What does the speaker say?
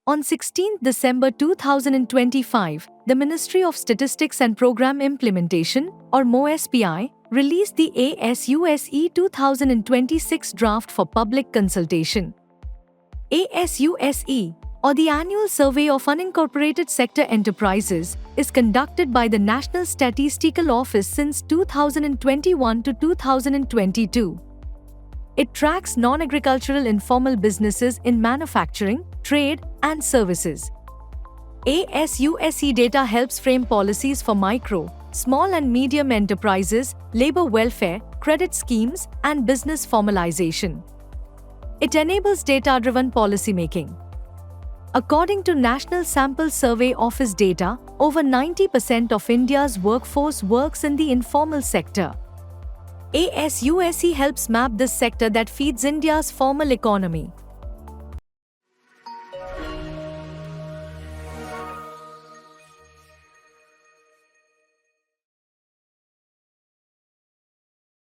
On 16 December 2025, the Ministry of Statistics and Program Implementation, or MoSPI, released the ASUSE 2026 draft for public consultation. ASUSE, or the Annual Survey of Unincorporated Sector Enterprises, is conducted by the National Statistical Office since 2021 to 2022. It tracks non-agricultural informal businesses in manufacturing, trade, and services. ASUSE data helps frame policies for micro, small and medium enterprises, labor welfare, credit schemes, and business formalization. It enables data-driven policymaking. According to National Sample Survey Office data, over 90% of India's workforce works in the informal sector. ASUSE helps map this sector that feeds India's formal economy.